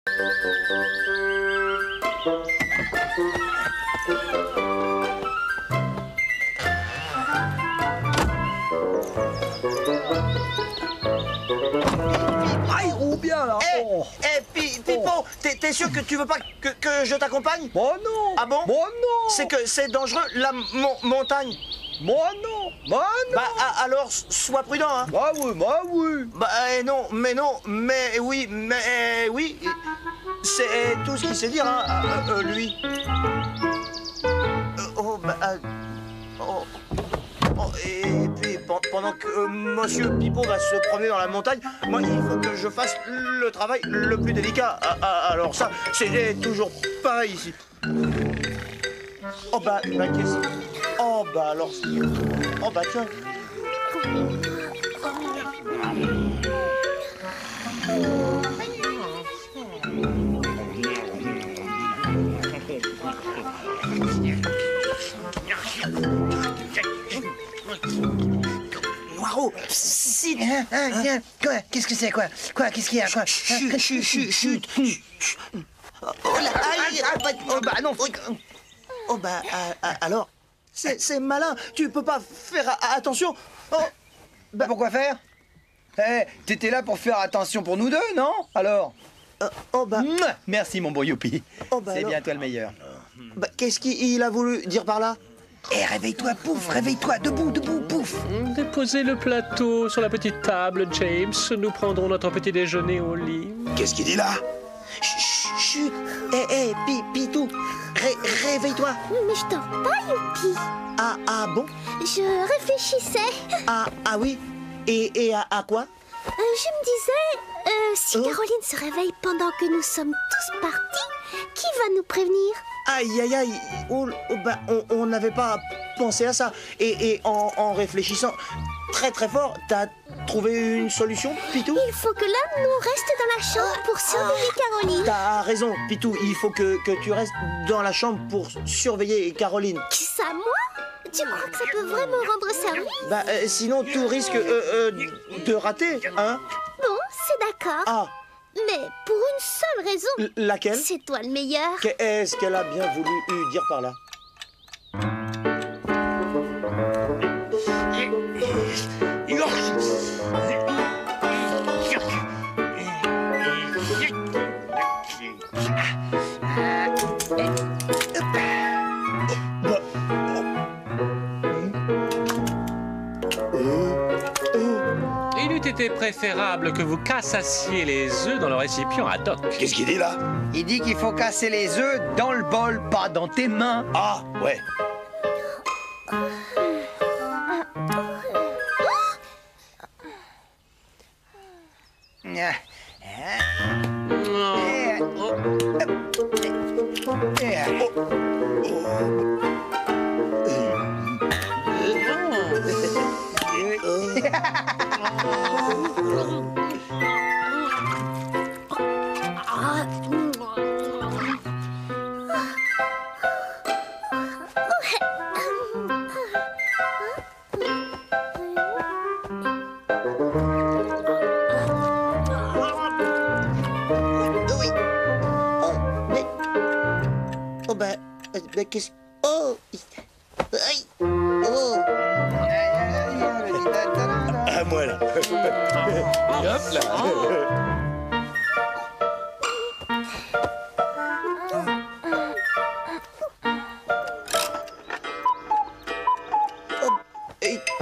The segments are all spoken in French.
Ah, il roule bien là. Pipo, t'es sûr que tu veux pas que je t'accompagne? Moi non. Ah bon? Moi non. C'est que c'est dangereux, la montagne. Moi non. Moi non. Bah alors, sois prudent, hein. Moi oui. Bah non, mais oui. C'est tout ce qu'il sait dire, hein, lui. Et puis pendant que Monsieur Pipo va se promener dans la montagne, moi il faut que je fasse le travail le plus délicat. Alors ça, c'est toujours pareil ici. Oh bah qu'est-ce... Oh bah alors... Oh bah tiens. Noiro, si... Tiens, quoi? Qu'est-ce que c'est, quoi? Qu'est-ce qu'il y a, quoi? Chut. Oh là, aïe, oh bah non. Oh bah alors, c'est malin. Tu peux pas faire attention. Oh, Bah pourquoi faire? Eh, t'étais là pour faire attention pour nous deux, non? Alors? oh bah, Merci, mon beau youpi. Oh, bah C'est alors. bien toi le meilleur. bah qu'est-ce qu'il a voulu dire par là? Eh, réveille-toi, pouf, réveille-toi, debout, pouf. Déposez le plateau sur la petite table, James. Nous prendrons notre petit déjeuner au lit. Qu'est-ce qu'il dit là? Chut. Pitou, réveille-toi. Mais je dors pas, Youpi. Ah bon? Je réfléchissais. Ah oui. Et à quoi? Je me disais, si Caroline se réveille pendant que nous sommes tous partis, qui va nous prévenir? Aïe. Oh, bah, on n'avait pas pensé à ça. Et en réfléchissant très fort, t'as trouvé une solution, Pitou? Il faut que l'un de nous reste dans la chambre pour surveiller Caroline. T'as raison, Pitou. Il faut que tu restes dans la chambre pour surveiller Caroline. Qui ça, moi? Tu crois que ça peut vraiment rendre service? Bah, sinon, tout risque de rater, hein? Bon, c'est d'accord. Ah, Mais pour une seule raison. laquelle? C'est toi le meilleur. Qu'est-ce qu'elle a bien voulu dire par là? Il eût été préférable que vous cassassiez les œufs dans le récipient ad hoc. Qu'est-ce qu'il dit là? Il dit qu'il faut casser les œufs dans le bol, pas dans tes mains. Ah, ouais. Oui. Oh, mais... Oh, bah, qu'est-ce... Oh. Aïe. Oh. À moi là. Et hop là.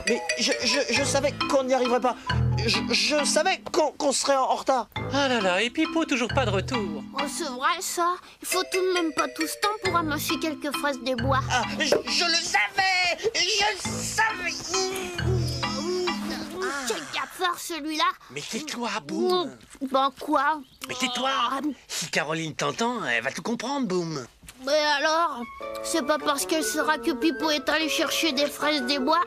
Mais je savais qu'on n'y arriverait pas. Je savais qu'on serait en retard. Ah là là, et Pipo toujours pas de retour. Oh, c'est vrai ça. Il faut tout de même pas tout ce temps pour ramasser quelques fraises des bois. Ah, je le savais. Je le savais. Quel gaffeur celui-là. Mais tais-toi, Boum. Ben quoi? Mais tais-toi. Si Caroline t'entend, elle va tout comprendre, Boum. Mais alors, c'est pas parce qu'elle saura que Pipo est allé chercher des fraises des bois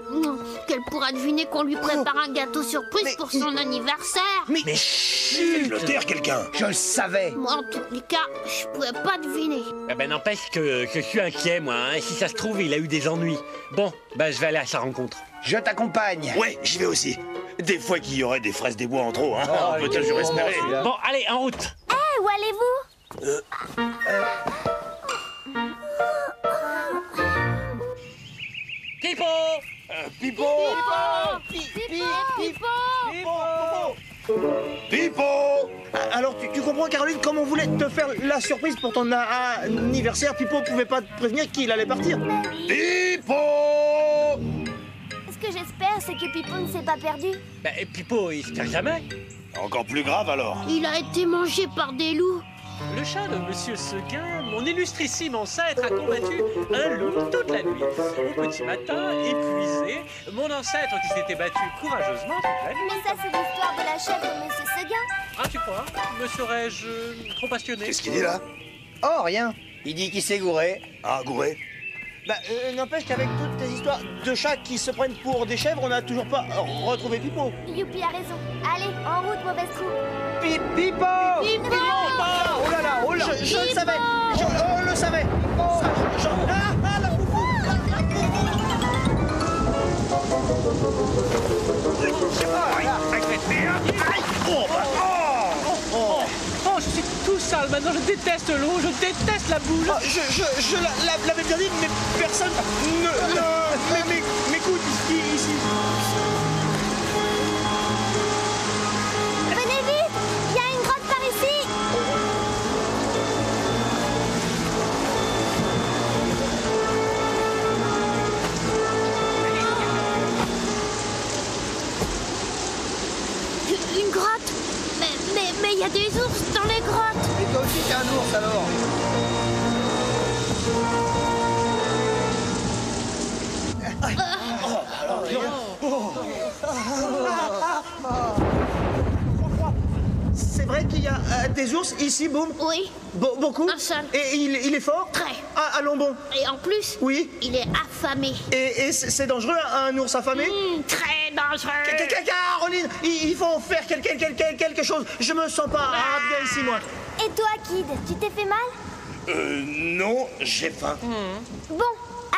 qu'elle pourra deviner qu'on lui prépare un gâteau surprise pour son anniversaire. Mais chut. Faites-le taire, quelqu'un. Je le savais. Moi, en tous les cas, je pouvais pas deviner. Eh ben n'empêche que je suis inquiet, moi. Hein. Si ça se trouve, il a eu des ennuis. Bon, bah je vais aller à sa rencontre. Je t'accompagne. Ouais, j'y vais aussi. Des fois qu'il y aurait des fraises des bois en trop, hein. Oh, On peut toujours espérer. Bon, allez, en route. Où allez-vous? comprends, Caroline, comme on voulait te faire la surprise pour ton anniversaire, Pipo pouvait pas te prévenir qu'il allait partir. Pipo! Ce que j'espère, c'est que Pipo ne s'est pas perdu. Bah, Pipo, il se perd jamais. Encore plus grave alors. Il a été mangé par des loups. Le chat de Monsieur Seguin, mon illustrissime ancêtre, a combattu un loup toute la nuit. Au petit matin, épuisé, mon ancêtre qui s'était battu courageusement toute la nuit. Mais ça, c'est l'histoire de la chèvre de Monsieur Seguin. Ah, tu crois? Me serais-je trop passionné? Qu'est-ce qu'il dit là? Oh, rien. Il dit qu'il s'est gouré. Ah, gouré? Bah, n'empêche qu'avec toutes tes histoires de chats qui se prennent pour des chèvres, on n'a toujours pas retrouvé Pipo. Youpi a raison. Allez, en route, mauvaise troupe. Pipo! Pipo! Oh là là, oh là! Je le savais. Je le savais. Ça, ah, la poupou. Oh, je suis tout sale maintenant, je déteste l'eau, je déteste la boule. Ah, je l'avais bien dit, mais personne m'écoute ici. Venez vite, il y a une grotte par ici. Une grotte. Mais il y a des ours dans les grottes. Et toi aussi, t'es un ours alors? C'est vrai qu'il y a des ours ici, Boum? Oui, Beaucoup? Un seul. Et il est fort? très. Ah, allons bon. Et en plus, Oui. il est affamé. Et c'est dangereux, un ours affamé? Très dangereux. Caroline, il faut en faire quelque chose. Je me sens pas bien ici, moi. Et toi, Kid, tu t'es fait mal? Non, j'ai faim. Bon,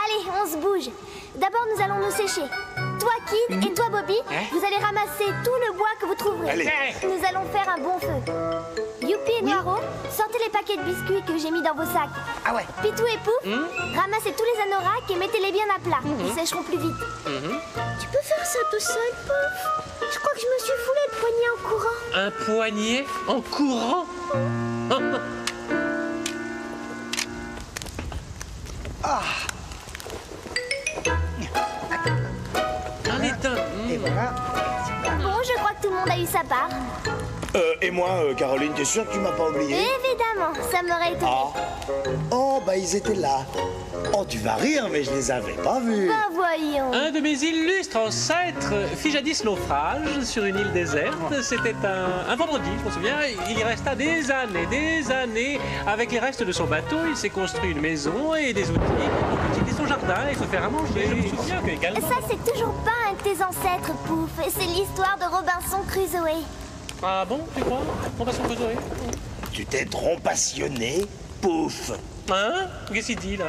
allez, on se bouge. D'abord, nous allons nous sécher. Toi, Kid, et toi, Bobby, vous allez ramasser tout le bois que vous trouverez. Allez. Nous allons faire un bon feu. Youpi et Noiro, sortez les paquets de biscuits que j'ai mis dans vos sacs. Ah ouais. Pitou et Pouf, ramassez tous les anoraks et mettez-les bien à plat. Ils sécheront plus vite. Tu peux faire ça tout seul, Pouf? Je crois que je me suis foulé le poignet en courant. Un poignet en courant? Un étain. Et voilà. Bon, je crois que tout le monde a eu sa part. Et moi, Caroline, t'es sûre que tu m'as pas oublié? Évidemment, ça m'aurait étonné. Ah. Oh, bah ils étaient là. Oh, tu vas rire, mais je les avais pas vus. Ben voyons. Un de mes illustres ancêtres fit jadis naufrage sur une île déserte. C'était un vendredi, je me souviens. Il y resta des années. Avec les restes de son bateau, il s'est construit une maison et des outils pour cultiver son jardin et se faire à manger. Je me souviens que également... Ça, c'est toujours pas un de tes ancêtres, Pouf. C'est l'histoire de Robinson Crusoe. Ah bon, tu crois? On va s'en Crusoe. Tu t'es trop passionné, Pouf. Hein? Qu'est-ce qu'il dit, là?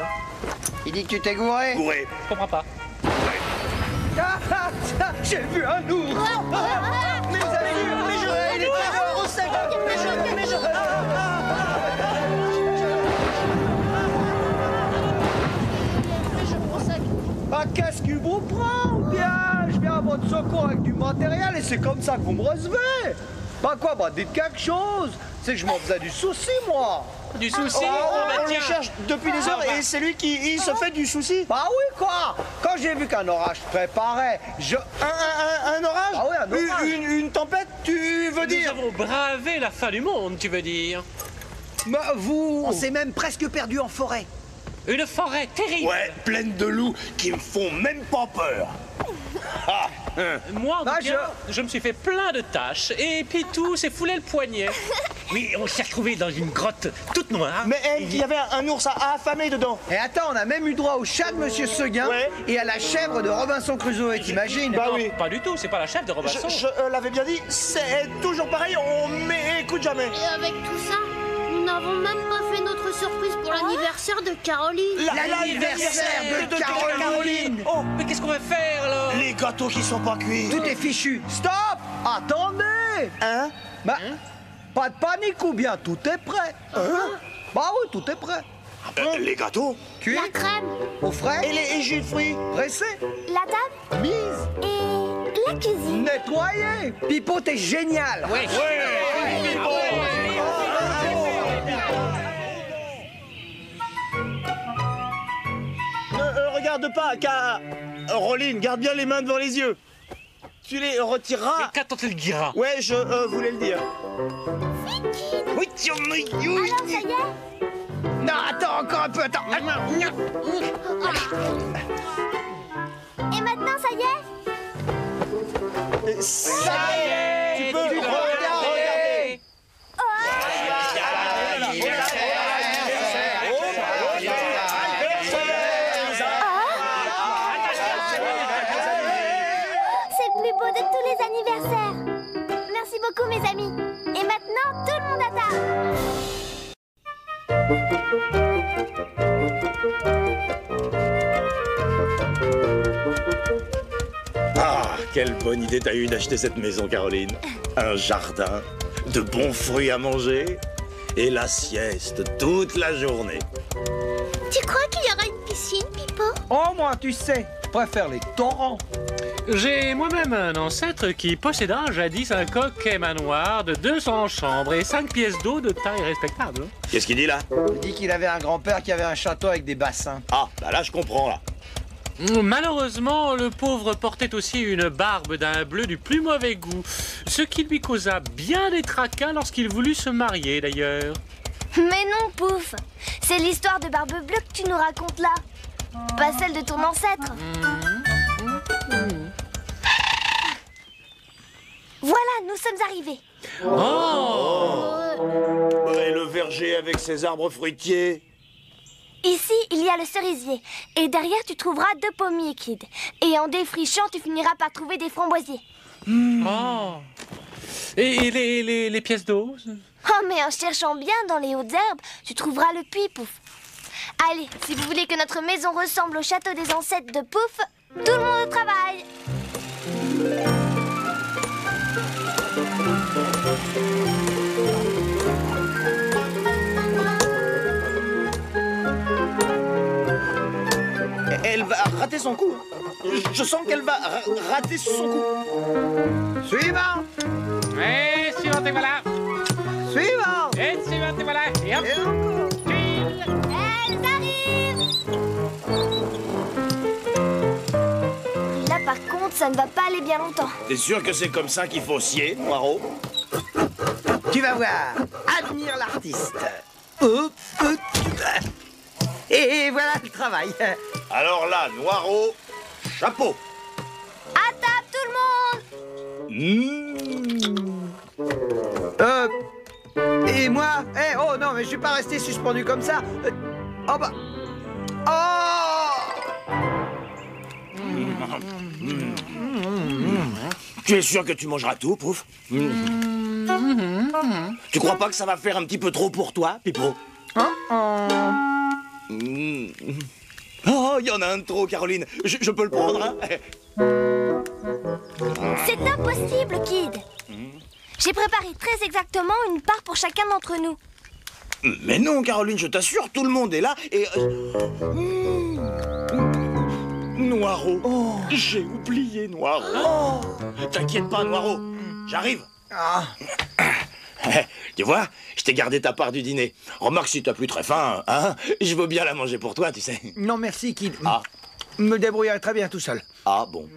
Il dit que tu t'es gouré. Gouré. Je comprends pas. J'ai vu un ours. Mais je... Il est très fort au sec. Mais je... Bah qu'est-ce qui vous prend? Bien, je viens à votre secours avec du matériel et c'est comme ça que vous me recevez. Bah quoi? Bah dites quelque chose. C'est que je m'en faisais du souci, moi. Du souci? On le tiens. cherche depuis des heures et c'est lui qui il se fait du souci. Bah oui, quoi. Quand j'ai vu qu'un orage se préparait, Un orage? Ah oui, un orage. Une tempête, tu veux Nous dire? avons bravé la fin du monde, tu veux dire? Mais vous... On s'est même presque perdu en forêt. Une forêt terrible. Ouais, pleine de loups qui me font même pas peur. Moi, en Bah, tout cas, je me suis fait plein de tâches et Pitou s'est foulé le poignet. Oui, on s'est retrouvé dans une grotte toute noire. Mais il y avait un ours affamé dedans. Et attends, on a même eu droit au chat de Monsieur Seguin Ouais. et à la chèvre de Robinson Crusoe, t'imagines? Bah Non, oui. pas du tout, c'est pas la chef de Robinson. Je l'avais bien dit, c'est toujours pareil, on m'écoute jamais. Et avec tout ça, nous n'avons même pas fait notre surprise pour l'anniversaire de Caroline. L'anniversaire de Caroline. Oh, Mais qu'est-ce qu'on va faire alors? Les gâteaux qui sont pas cuits. Tout est fichu. Stop. Attendez. hein? Bah, pas de panique ou bien tout est prêt. Bah oui, tout est prêt. Les gâteaux? Cuit, La crème. au frais, Et les jus de fruits? Pressé. La table Mise. et la cuisine. Nettoyé. Pipo, t'es génial. Ouais. regarde pas, Caroline, garde bien les mains devant les yeux. Tu les retireras. Quand on le dira. Ouais, je voulais le dire. Oui, Alors, ça y est? Non, attends, encore un peu, attends. Et maintenant, ça y est? Ça y est. Tu peux regarder. C'est le plus beau de tous les anniversaires. Merci beaucoup, mes amis. Et maintenant, tout le monde à table. Ah, quelle bonne idée t'as eu d'acheter cette maison, Caroline. Un jardin, de bons fruits à manger et la sieste toute la journée. Tu crois qu'il y aura une piscine, Pipo? Oh, moi, tu sais, je préfère les torrents. J'ai moi-même un ancêtre qui posséda jadis un coquet manoir de 200 chambres et 5 pièces d'eau de taille respectable. Qu'est-ce qu'il dit là? Il dit qu'il avait un grand-père qui avait un château avec des bassins. Ah, bah là je comprends là. Malheureusement, le pauvre portait aussi une barbe d'un bleu du plus mauvais goût, ce qui lui causa bien des tracas lorsqu'il voulut se marier d'ailleurs. Mais non, Pouf. C'est l'histoire de Barbe Bleue que tu nous racontes là. Pas celle de ton ancêtre. Voilà, nous sommes arrivés. Et le verger avec ses arbres fruitiers. Ici, il y a le cerisier. Et derrière, tu trouveras 2 pommiers, Kid. Et en défrichant, tu finiras par trouver des framboisiers. Oh. Et les pièces d'eau? Oh, mais en cherchant bien dans les hautes herbes, tu trouveras le puits, Pouf. Allez, si vous voulez que notre maison ressemble au château des ancêtres de Pouf, tout le monde au travail. Elle va rater son coup. Je sens qu'elle va rater son coup. Suivant. Et suivante et voilà. Suivant. Et suivante et voilà. Et hop. Et encore. Elles arrivent. Là, par contre, ça ne va pas aller bien longtemps. T'es sûr que c'est comme ça qu'il faut scier, Noiro? Tu vas voir. Admire l'artiste. Et voilà le travail. Alors là, Noiro, chapeau. À table, tout le monde. Et moi? Oh non, mais je suis pas resté suspendu comme ça. Oh bah. Oh! Tu es sûr que tu mangeras tout, Pouf? Tu crois pas que ça va faire un petit peu trop pour toi, Pipo? Oh, il y en a un de trop, Caroline. Je peux le prendre, hein? C'est impossible, Kid. J'ai préparé très exactement une part pour chacun d'entre nous. Mais non, Caroline, je t'assure, tout le monde est là et... Noiro. J'ai oublié Noiro. T'inquiète pas, Noiro. J'arrive. Tu vois, je t'ai gardé ta part du dîner. Remarque, si t'as plus très faim, hein, je veux bien la manger pour toi, tu sais. Non, merci, Kid. Ah. Me débrouillerai très bien tout seul. Ah bon.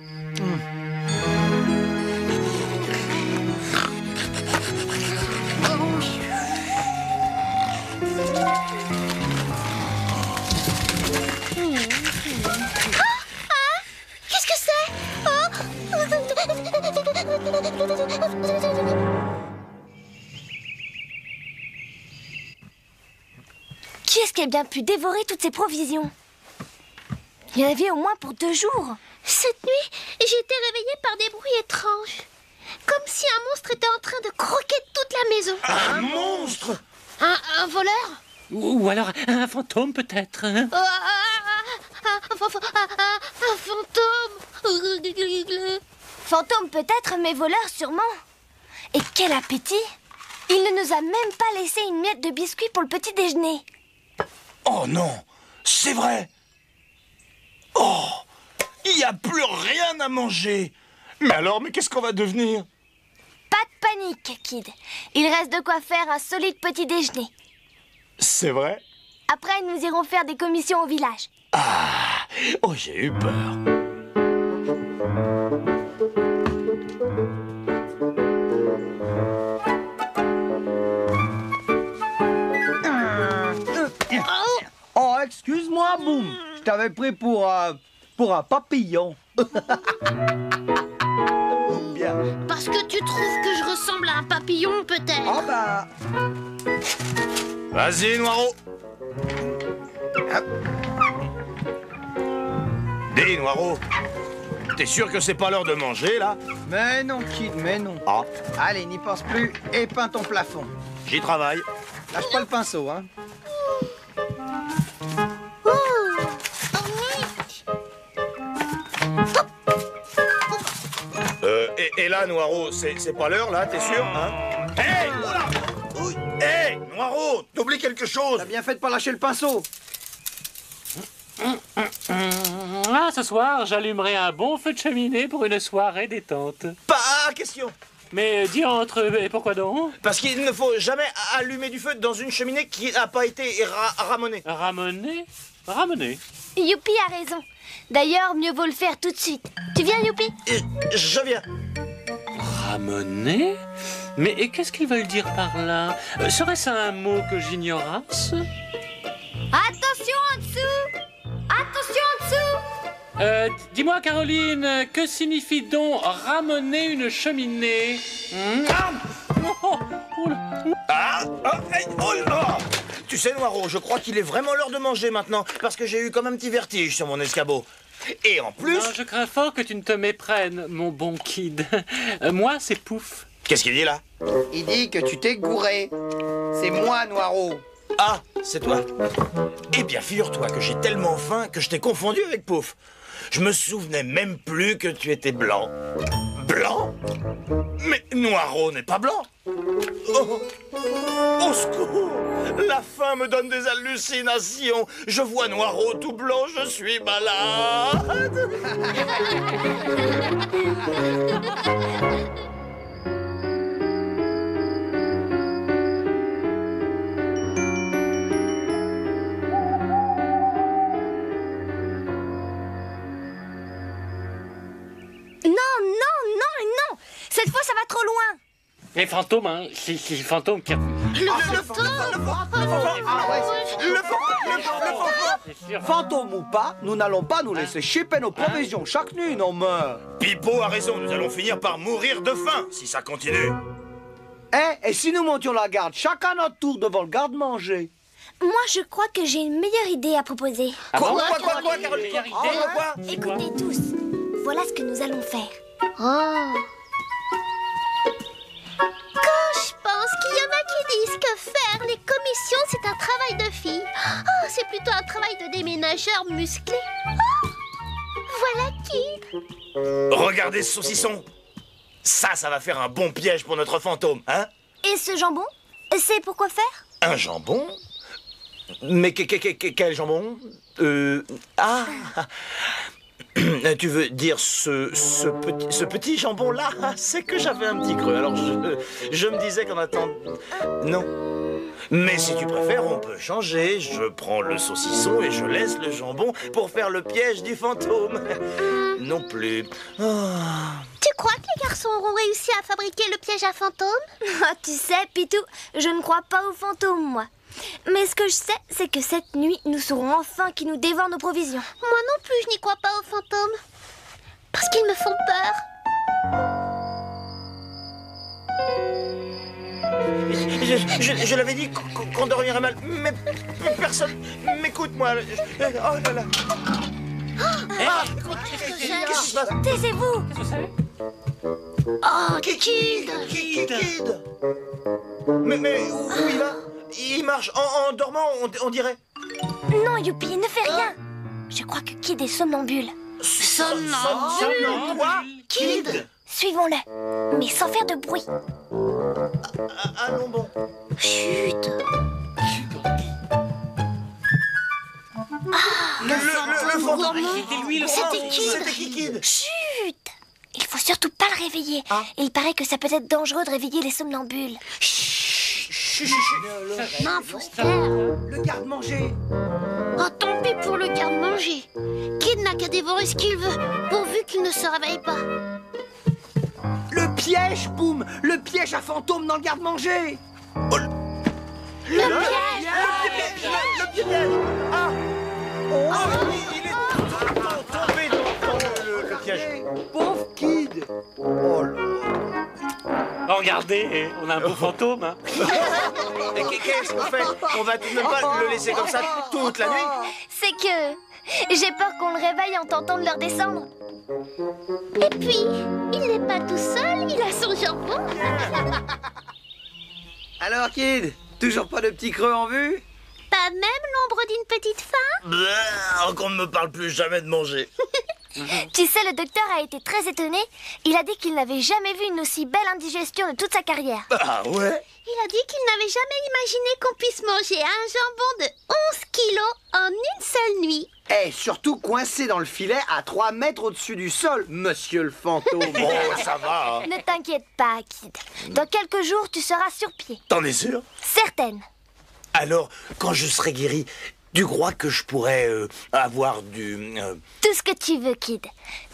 Qu'est-ce que c'est? Qui est-ce qui a bien pu dévorer toutes ces provisions? Il y en avait au moins pour 2 jours. Cette nuit, j'ai été réveillée par des bruits étranges. Comme si un monstre était en train de croquer toute la maison. Un monstre! Un voleur? Ou alors un fantôme peut-être, hein? Un fantôme. Fantôme peut-être, mais voleur sûrement. Et quel appétit! Il ne nous a même pas laissé une miette de biscuit pour le petit déjeuner. Oh non, c'est vrai. Oh, il n'y a plus rien à manger. Mais alors, qu'est-ce qu'on va devenir? Pas de panique, Kid. Il reste de quoi faire un solide petit déjeuner. C'est vrai? Après, nous irons faire des commissions au village. Ah, Oh, j'ai eu peur. Oh, excuse-moi, Boum. Je t'avais pris pour un papillon. Bien. Parce que tu trouves que je ressemble à un papillon, peut-être? Ah bah... Vas-y, Noiro. Dis, Noiro, t'es sûr que c'est pas l'heure de manger, là? Mais non, Kid, mais non. Ah, Allez, n'y pense plus et peins ton plafond. j'y travaille. Lâche pas le pinceau, hein. Et là, Noiro, c'est pas l'heure, là, t'es sûr, hein? Hé, voilà. Hé, Noiro, t'oublies quelque chose. T'as bien fait de pas lâcher le pinceau. Ah, ce soir, j'allumerai un bon feu de cheminée pour une soirée détente. Pas question. Mais diantre, et pourquoi donc? Parce qu'il ne faut jamais allumer du feu dans une cheminée qui n'a pas été ramonée. Ramener? Ramener? Youpi a raison. D'ailleurs, mieux vaut le faire tout de suite. Tu viens, Youpi? Je viens. Ramener? Mais et qu'est-ce qu'ils veulent dire par là? Serait-ce un mot que j'ignorasse? Attention en dessous! Attention en dessous! Dis-moi, Caroline, que signifie donc ramener une cheminée? Tu sais, Noiro, je crois qu'il est vraiment l'heure de manger maintenant, parce que j'ai eu comme un petit vertige sur mon escabeau. Et en plus... Non, je crains fort que tu ne te méprennes, mon bon Kid. Moi, c'est Pouf. Qu'est-ce qu'il dit, là? Il dit que tu t'es gouré. C'est moi, Noiro. Ah, c'est toi. Eh bien, figure-toi que j'ai tellement faim que je t'ai confondu avec Pouf. Je me souvenais même plus que tu étais blanc. Blanc? Mais Noiro n'est pas blanc. Oh, au secours! La faim me donne des hallucinations. Je vois Noiro tout blanc, je suis malade. Non! Cette fois, ça va trop loin! Les fantômes, hein, c'est le fantôme qui a... Fantôme ou pas, nous n'allons pas nous laisser chipper nos provisions chaque nuit, non meurt. Pipo a raison, nous allons finir par mourir de faim si ça continue. Et si nous montions la garde chacun notre tour devant le garde-manger? Moi, je crois que j'ai une meilleure idée à proposer. Quoi, Caroline? Quoi? Écoutez tous, voilà ce que nous allons faire. Oh. Quand je pense qu'il y en a qui disent que faire les commissions, c'est un travail de fille. Oh, c'est plutôt un travail de déménageur musclé. Oh, voilà Kid. Regardez ce saucisson. Ça va faire un bon piège pour notre fantôme, hein? Et ce jambon, c'est pour quoi faire? Un jambon? Mais quel jambon? Ah! Tu veux dire ce petit jambon-là? C'est que j'avais un petit creux, alors je me disais qu'en attendant... Non. Mais si tu préfères, on peut changer. Je prends le saucisson et je laisse le jambon pour faire le piège du fantôme. Non plus. Tu crois que les garçons auront réussi à fabriquer le piège à fantôme? Tu sais, Pitou, je ne crois pas aux fantômes, moi. Mais ce que je sais, c'est que cette nuit, nous saurons enfin qui nous dévore nos provisions. Moi non plus, je n'y crois pas aux fantômes. Parce qu'ils me font peur. Je l'avais dit qu'on dormirait mal, mais personne m'écoute, moi. Oh là là. Qu'est-ce qui se passe? Taisez-vous! Qu'est-ce que c'est? Oh, Kid. Kid. Mais où il va? Il marche en dormant, on dirait. Non, Youpi, ne fais rien. Je crois que Kid est somnambule. Somnambule? Quoi? Kid? Suivons-le, mais sans faire de bruit. Allons bon. Chut. Le fantôme. C'était lui, le C'était Kid. C'était qui, Kid? Chut. Il faut surtout pas le réveiller. Il paraît que ça peut être dangereux de réveiller les somnambules. Non, faut se taire. Le garde-manger. Oh, tant pis pour le garde-manger. Kid n'a qu'à dévorer ce qu'il veut, pourvu qu'il ne se réveille pas. Le piège, Boum! Le piège à fantôme dans le garde-manger! Le piège! Le piège. Ah. Il est tombé dans le piège. Pauvre Kid! Oh là! Oh, regardez, on a un beau fantôme. Hein. Et qu'est-ce qu'on fait? On va tout de même pas le laisser comme ça toute la nuit? C'est que j'ai peur qu'on le réveille en tentant de le redescendre. Et puis, il n'est pas tout seul, il a son jambon. Alors, Kid, toujours pas de petit creux en vue? Pas même l'ombre d'une petite faim? Qu'on ne me parle plus jamais de manger. Tu sais, le docteur a été très étonné. Il a dit qu'il n'avait jamais vu une aussi belle indigestion de toute sa carrière. Ah ouais? Il a dit qu'il n'avait jamais imaginé qu'on puisse manger un jambon de 11 kilos en une seule nuit. Eh, surtout coincé dans le filet à 3 mètres au-dessus du sol, monsieur le fantôme. Bon, ça va. Hein. Ne t'inquiète pas, Kid. Dans quelques jours, tu seras sur pied. T'en es sûr? Certaine. Alors, quand je serai guéri, tu crois que je pourrais avoir du... Tout ce que tu veux, Kid.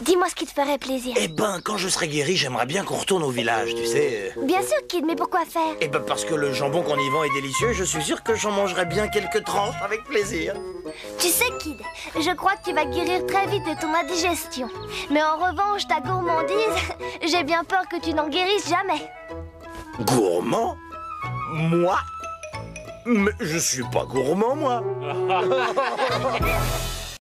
Dis-moi ce qui te ferait plaisir. Eh ben, quand je serai guéri, j'aimerais bien qu'on retourne au village, tu sais. Bien sûr, Kid, mais pourquoi faire? Eh ben, parce que le jambon qu'on y vend est délicieux, je suis sûr que j'en mangerai bien quelques tranches avec plaisir. Tu sais, Kid, je crois que tu vas guérir très vite de ton indigestion. Mais en revanche, ta gourmandise, j'ai bien peur que tu n'en guérisses jamais. Gourmand? Moi? Mais je suis pas gourmand, moi.